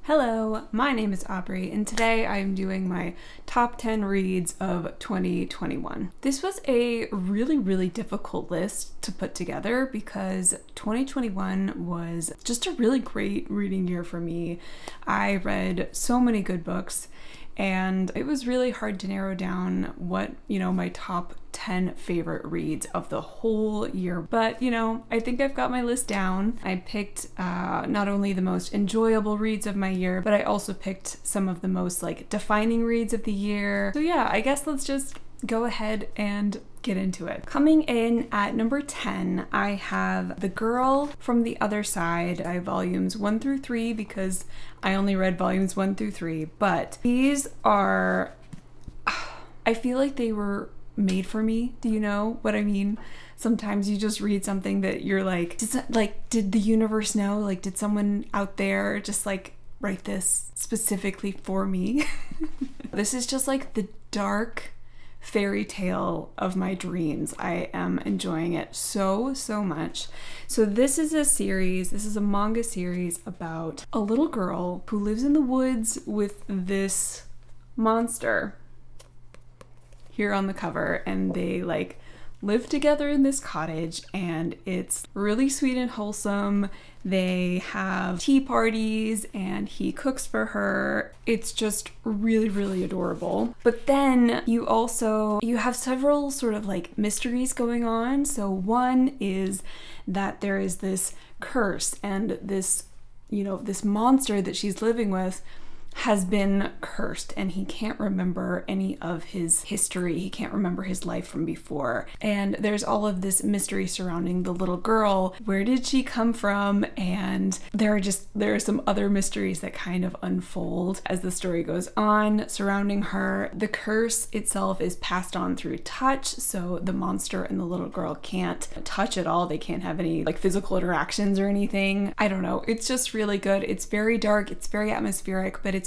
Hello, my name is Aubrey, and today I'm doing my top 10 reads of 2021. This was a really difficult list to put together because 2021 was just a really great reading year for me. I read so many good books, and it was really hard to narrow down what, my top 10 favorite reads of the whole year. But, I think I've got my list down. I picked not only the most enjoyable reads of my year, but I also picked some of the most defining reads of the year. So yeah, I guess let's just go ahead and get into it. Coming in at number 10, I have The Girl from the Other Side. I have volumes 1 through 3 because I only read volumes 1 through 3, but these are, I feel like they were made for me. Do you know what I mean? Sometimes you just read something that you're like, did the universe know? Did someone out there just write this specifically for me? This is just the dark fairy tale of my dreams. I am enjoying it so much. So this is a manga series about a little girl who lives in the woods with this monster here on the cover, and they live together in this cottage, and it's really sweet and wholesome. They have tea parties and he cooks for her. It's just really adorable. But then you have several sort of mysteries going on. So one is that there is this curse, and this monster that she's living with has been cursed, and he can't remember any of his history. He can't remember his life from before. And there's all of this mystery surrounding the little girl. Where did she come from? And there are some other mysteries that kind of unfold as the story goes on surrounding her. The curse itself is passed on through touch, so the monster and the little girl can't touch at all. They can't have any physical interactions or anything. I don't know. It's just really good. It's very dark. It's very atmospheric, but it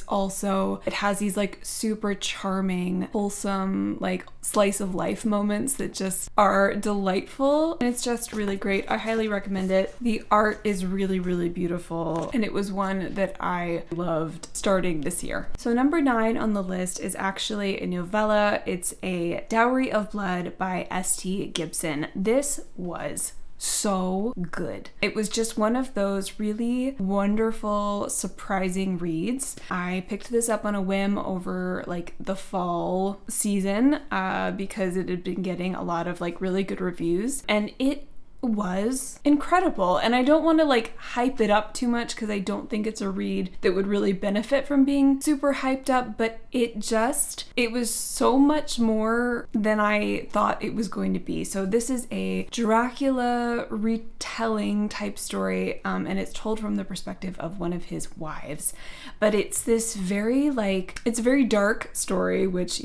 has these super charming, wholesome, slice of life moments that just are delightful, and it's just really great. I highly recommend it. The art is really beautiful, and it was one that I loved starting this year. So number 9 on the list is actually a novella. It's A Dowry of Blood by S.T. Gibson. This was so good. It was just one of those really wonderful, surprising reads. I picked this up on a whim over the fall season because it had been getting a lot of really good reviews, and it was incredible. And I don't want to hype it up too much because I don't think it's a read that would really benefit from being super hyped up, but it was so much more than I thought it was going to be. So this is a Dracula retelling type story, and it's told from the perspective of one of his wives, but it's this very it's a very dark story, which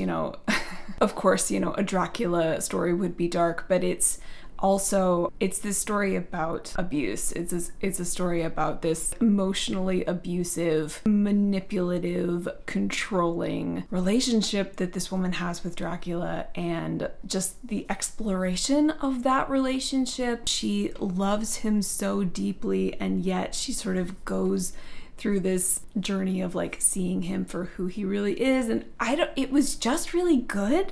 of course a Dracula story would be dark, but it's this story about abuse. It's a story about this emotionally abusive, manipulative, controlling relationship that this woman has with Dracula, and just the exploration of that relationship. She loves him so deeply, and yet she sort of goes through this journey of seeing him for who he really is. And it was just really good.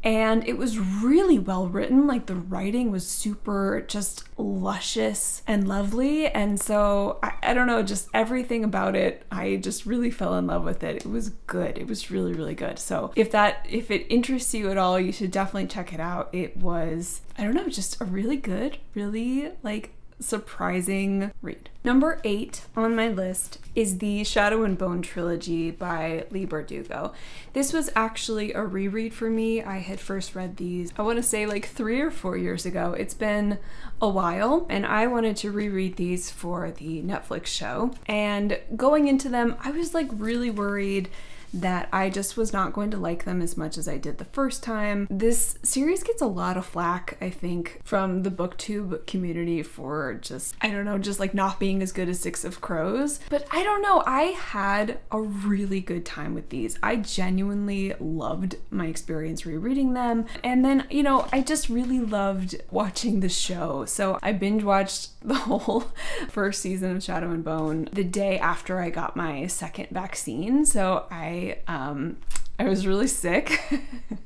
And it was really well written. The writing was super just luscious and lovely. And so I don't know, just everything about it, I just really fell in love with it. It was good. It was really good. So if it interests you at all, you should definitely check it out. It was, I don't know, just a really good, really surprising read. Number 8 on my list is the Shadow and Bone trilogy by Leigh Bardugo. This was actually a reread for me. I had first read these, I want to say 3 or 4 years ago. It's been a while, and I wanted to reread these for the Netflix show. And going into them, I was really worried that I just was not going to like them as much as I did the first time. This series gets a lot of flack, I think, from the booktube community for just, I don't know, just like not being as good as Six of Crows. But I don't know, I had a really good time with these. I genuinely loved my experience rereading them. And then, you know, I just really loved watching the show. So I binge watched the whole first season of Shadow and Bone the day after I got my second vaccine. So I was really sick.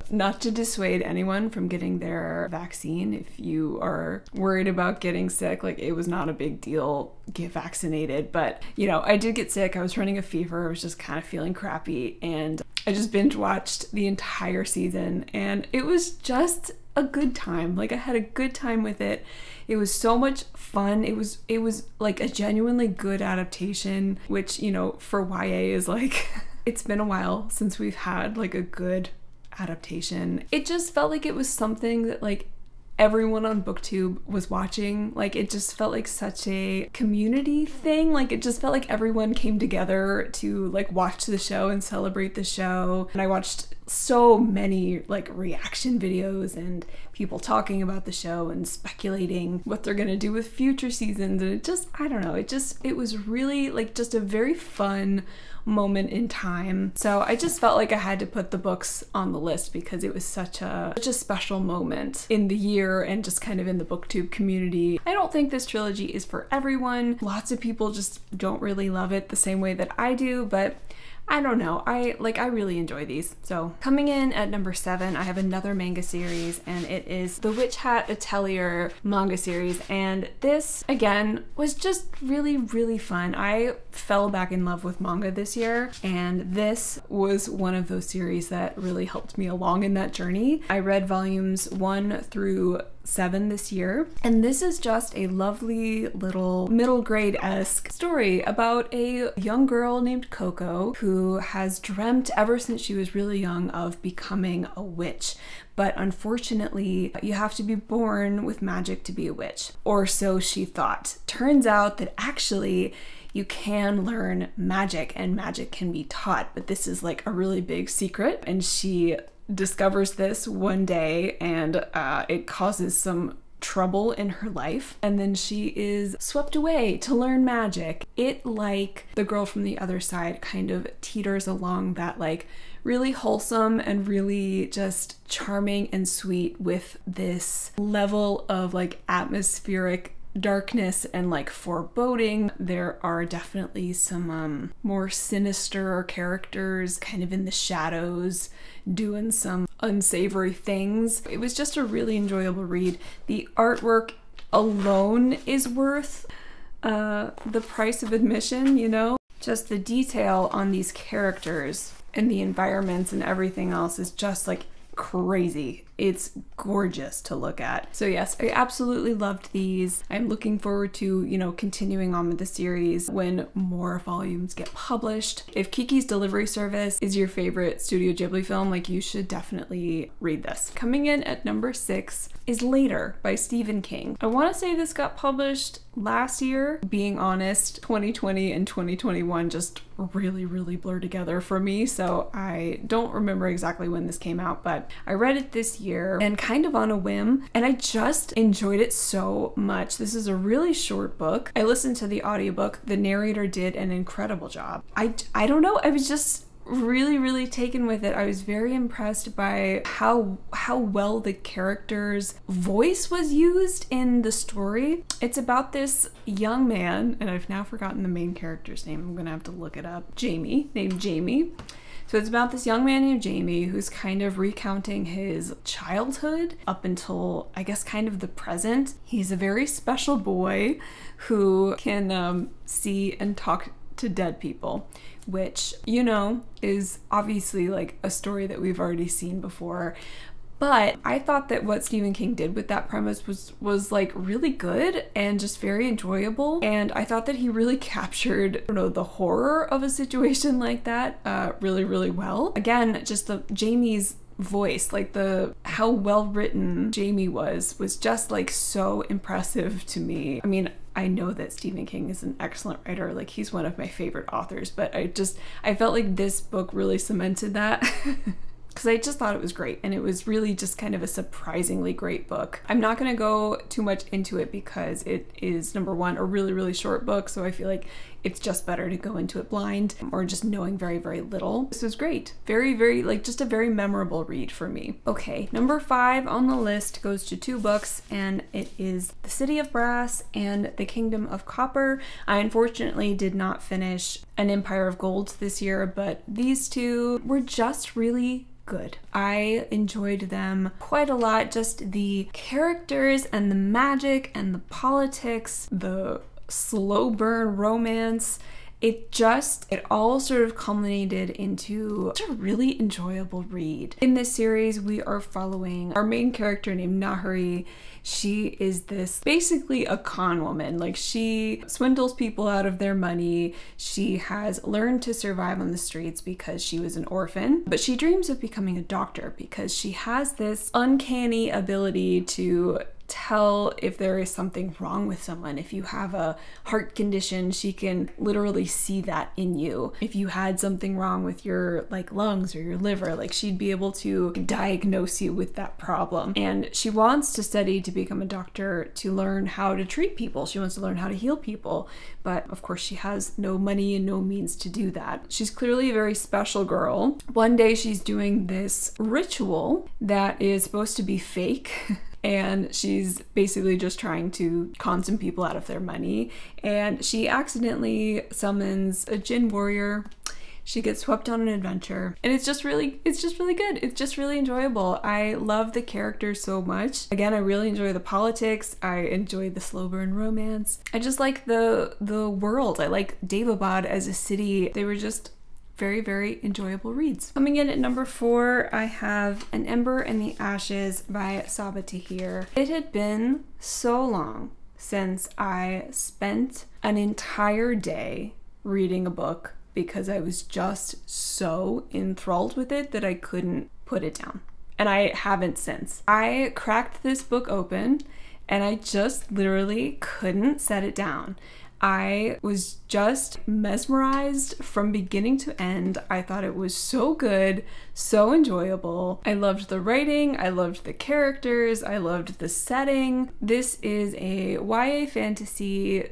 Not to dissuade anyone from getting their vaccine. If you are worried about getting sick, like, it was not a big deal. Get vaccinated. But, you know, I did get sick. I was running a fever. I was just kind of feeling crappy. And I just binge watched the entire season. And it was just a good time. Like, I had a good time with it. It was so much fun. It was like a genuinely good adaptation, which, you know, for YA is like... It's been a while since we've had like a good adaptation. It just felt like it was something that like everyone on BookTube was watching. Like, it just felt like such a community thing. Like, it just felt like everyone came together to like watch the show and celebrate the show. And I watched so many like reaction videos and people talking about the show and speculating what they're gonna do with future seasons. And it just, I don't know, it was really like just a very fun moment in time. So I just felt like I had to put the books on the list because it was such a special moment in the year and just kind of in the BookTube community. I don't think this trilogy is for everyone. Lots of people just don't really love it the same way that I do, but I don't know, I really enjoy these. So coming in at number 7, I have another manga series, and it is the Witch Hat Atelier manga series. And this, again, was just really, really fun. I fell back in love with manga this year, and this was one of those series that really helped me along in that journey. I read volumes 1 through 7 this year, and this is just a lovely little middle grade-esque story about a young girl named Coco who has dreamt ever since she was really young of becoming a witch. But unfortunately, you have to be born with magic to be a witch, or so she thought. Turns out that actually you can learn magic and magic can be taught, but this is like a really big secret, and she discovers this one day, and it causes some trouble in her life, and then she is swept away to learn magic. It, like The Girl from the Other Side, kind of teeters along that like really wholesome and really just charming and sweet with this level of like atmospheric darkness and like foreboding. There are definitely some more sinister characters kind of in the shadows doing some unsavory things. It was just a really enjoyable read. The artwork alone is worth the price of admission, you know? Just the detail on these characters and the environments and everything else is just like crazy. It's gorgeous to look at. So yes, I absolutely loved these. I'm looking forward to, you know, continuing on with the series when more volumes get published. If Kiki's Delivery Service is your favorite Studio Ghibli film, like, you should definitely read this. Coming in at number 6 is Later by Stephen King. I want to say this got published last year. Being honest, 2020 and 2021 just really, really blur together for me, so I don't remember exactly when this came out, but I read it this year and kind of on a whim, and I just enjoyed it so much. This is a really short book. I listened to the audiobook. The narrator did an incredible job. I don't know, I was just really, really taken with it. I was very impressed by how well the character's voice was used in the story. It's about this young man, and I've now forgotten the main character's name. I'm gonna have to look it up. Named Jamie. So it's about this young man named Jamie who's kind of recounting his childhood up until, I guess, kind of the present. He's a very special boy who can see and talk to dead people, which, you know, is obviously like a story that we've already seen before. But I thought that what Stephen King did with that premise was like really good and just very enjoyable. And I thought that he really captured, I don't know, the horror of a situation like that really, really well. Again, just Jamie's voice, like how well written Jamie was just like so impressive to me. I mean, I know that Stephen King is an excellent writer, like he's one of my favorite authors, but I felt like this book really cemented that. Because I just thought it was great, and it was really just kind of a surprisingly great book. I'm not going to go too much into it because it is, number one, a really, really short book, so I feel like it's just better to go into it blind or just knowing very, very little. This was great. Very, very, like just a very memorable read for me. Okay, number 5 on the list goes to 2 books, and it is The City of Brass and The Kingdom of Copper. I unfortunately did not finish An Empire of Gold this year, but these two were just really good. I enjoyed them quite a lot. Just the characters and the magic and the politics, the slow burn romance. It all sort of culminated into such a really enjoyable read. In this series, we are following our main character named Nahari. She is basically a con woman. Like, she swindles people out of their money. She has learned to survive on the streets because she was an orphan, but she dreams of becoming a doctor because she has this uncanny ability to tell if there is something wrong with someone. If you have a heart condition, she can literally see that in you. If you had something wrong with your lungs or your liver, like she'd be able to diagnose you with that problem. And she wants to study to become a doctor to learn how to treat people. She wants to learn how to heal people, but of course she has no money and no means to do that. She's clearly a very special girl. One day she's doing this ritual that is supposed to be fake. And she's basically just trying to con some people out of their money. And she accidentally summons a Jinn warrior. She gets swept on an adventure. And it's just really good. It's just really enjoyable. I love the characters so much. Again, I really enjoy the politics. I enjoy the slow burn romance. I just like the world. I like Daevabad as a city. They were just very, very enjoyable reads. Coming in at number 4, I have An Ember in the Ashes by Sabaa Tahir. It had been so long since I spent an entire day reading a book because I was just so enthralled with it that I couldn't put it down. And I haven't since. I cracked this book open and I just literally couldn't set it down. I was just mesmerized from beginning to end. I thought it was so good, so enjoyable. I loved the writing, I loved the characters, I loved the setting. This is a YA fantasy,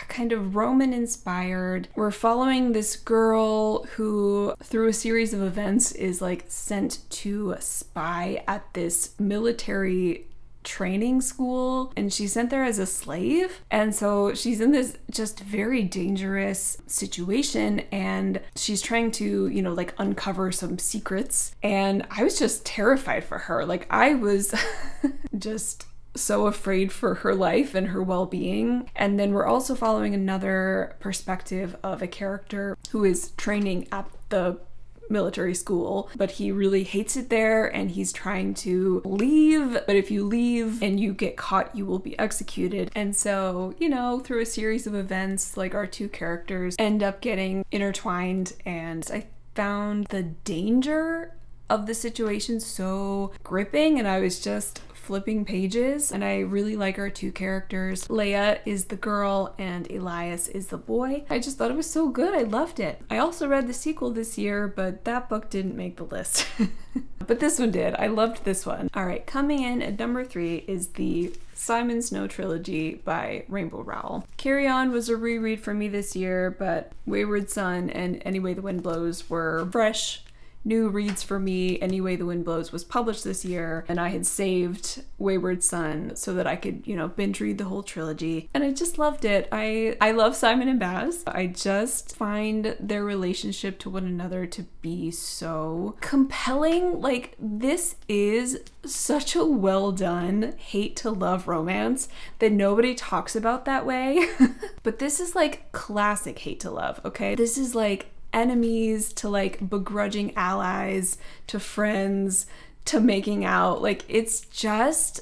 kind of Roman inspired. We're following this girl who, through a series of events, is sent to spy at this military training school, and she's sent there as a slave, and so she's in this just very dangerous situation, and she's trying to uncover some secrets, and I was just terrified for her. I was just so afraid for her life and her well-being. And then we're also following another perspective of a character who is training at the military school, but he really hates it there and he's trying to leave, but if you leave and you get caught, you will be executed. And so, through a series of events, our 2 characters end up getting intertwined, and I found the danger of the situation so gripping, and I was just flipping pages, and I really like our 2 characters. Leia is the girl and Elias is the boy. I just thought it was so good. I loved it. I also read the sequel this year, but that book didn't make the list. But this one did. I loved this one. All right, coming in at number 3 is the Simon Snow trilogy by Rainbow Rowell. Carry On was a reread for me this year, but Wayward Son and Any Way the Wind Blows were fresh new reads for me. Any Way the Wind Blows was published this year, and I had saved Wayward Son so that I could, binge read the whole trilogy, and I just loved it. I love Simon and Baz. I just find their relationship to one another to be so compelling. This is such a well done hate to love romance that nobody talks about that way. But this is classic hate to love, okay? This is enemies to begrudging allies to friends to making out. It's just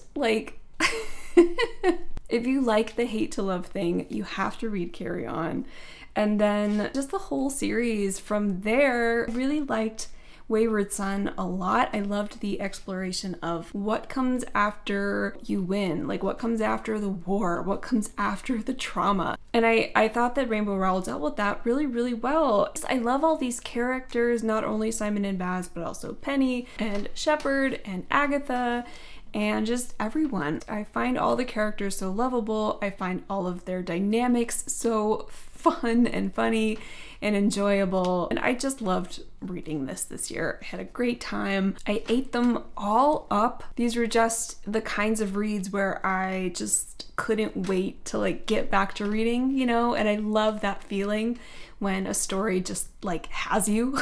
if you like the hate to love thing, you have to read Carry On. And then just the whole series from there. I really liked Wayward Son a lot. I loved the exploration of what comes after you win, like what comes after the war, what comes after the trauma. And I thought that Rainbow Rowell dealt with that really, really well. I love all these characters, not only Simon and Baz, but also Penny and Shepard and Agatha and just everyone. I find all the characters so lovable. I find all of their dynamics so fun and funny and enjoyable. And I just loved reading this year. I had a great time. I ate them all up. These were just the kinds of reads where I just couldn't wait to like get back to reading, you know? And I love that feeling when a story just like has you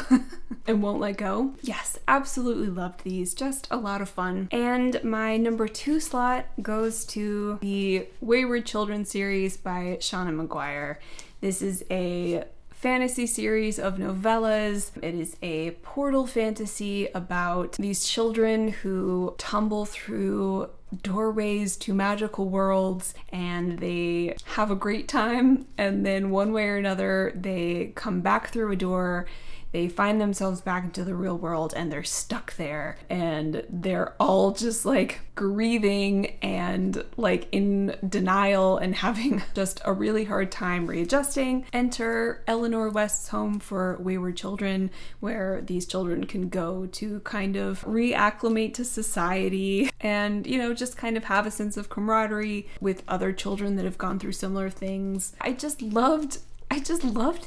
and won't let go. Yes, absolutely loved these. Just a lot of fun. And my number 2 slot goes to the Wayward Children series by Seanan McGuire. This is a fantasy series of novellas. It is a portal fantasy about these children who tumble through doorways to magical worlds and they have a great time, and then one way or another they come back through a door, they find themselves back into the real world and they're stuck there, and they're all just like grieving and like in denial and having just a really hard time readjusting. Enter Eleanor West's Home for Wayward Children, where these children can go to kind of reacclimate to society and, you know, just kind of have a sense of camaraderie with other children that have gone through similar things. I just loved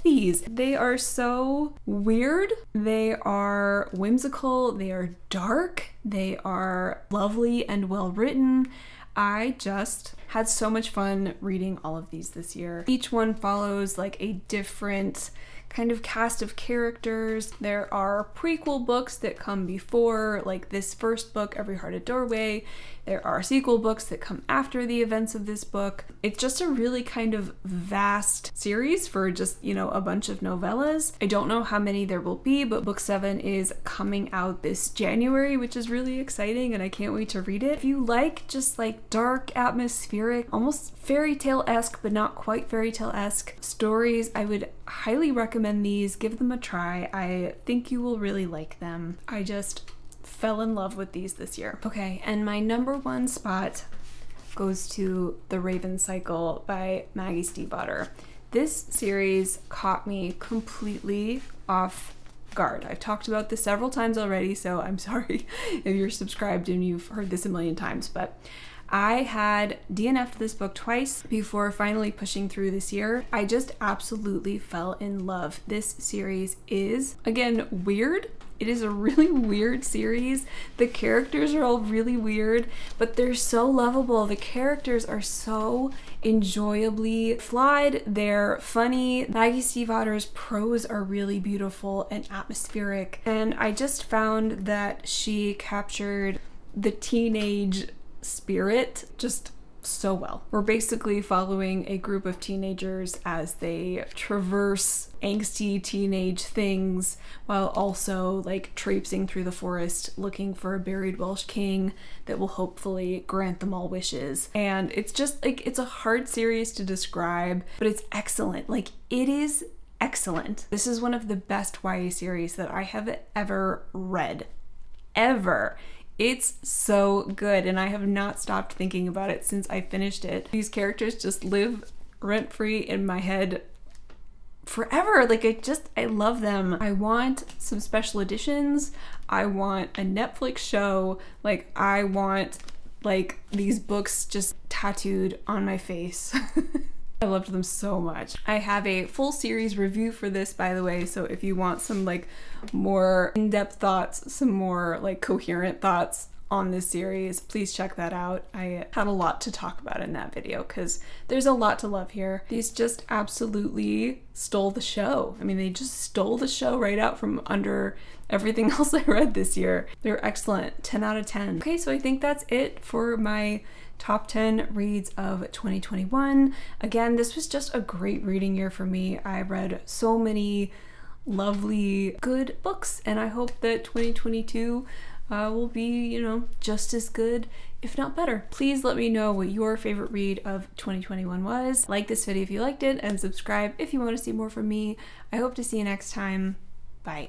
these. They are so weird. They are whimsical. They are dark. They are lovely and well written. I just had so much fun reading all of these this year. Each one follows like a different kind of cast of characters. There are prequel books that come before, like this first book, Every Heart a Doorway. There are sequel books that come after the events of this book. It's just a really kind of vast series for just, you know, a bunch of novellas. I don't know how many there will be, but book 7 is coming out this January, which is really exciting and I can't wait to read it. If you like just like dark, atmospheric, almost fairy tale-esque, but not quite fairy tale-esque stories, I would highly recommend these. Give them a try. I think you will really like them. I just fell in love with these this year. Okay, and my number 1 spot goes to The Raven Cycle by Maggie Stiefvater. This series caught me completely off guard. I've talked about this several times already, so I'm sorry if you're subscribed and you've heard this a million times, but I had DNF'd this book twice before finally pushing through this year. I just absolutely fell in love. This series is, again, weird. It is a really weird series. The characters are all really weird, but they're so lovable. The characters are so enjoyably flawed. They're funny. Maggie Stiefvater's prose are really beautiful and atmospheric. And I just found that she captured the teenage spirit just so well. We're basically following a group of teenagers as they traverse angsty teenage things while also like traipsing through the forest looking for a buried Welsh king that will hopefully grant them all wishes. And it's just like, it's a hard series to describe, but it's excellent. Like, it is excellent. This is one of the best YA series that I have ever read. Ever. It's so good, and I have not stopped thinking about it since I finished it. These characters just live rent-free in my head forever. Like, I love them. I want some special editions. I want a Netflix show. Like, I want, like, these books just tattooed on my face. I loved them so much. I have a full series review for this, by the way, so if you want some like more in-depth thoughts, some more like coherent thoughts on this series, please check that out. I had a lot to talk about in that video because there's a lot to love here. These just absolutely stole the show. I mean, they just stole the show right out from under everything else I read this year. They're excellent. 10 out of 10. Okay, so I think that's it for my top 10 reads of 2021. Again, this was just a great reading year for me. I read so many lovely, good books, and I hope that 2022 will be, you know, just as good, if not better. Please let me know what your favorite read of 2021 was. Like this video if you liked it, and subscribe if you want to see more from me. I hope to see you next time. Bye.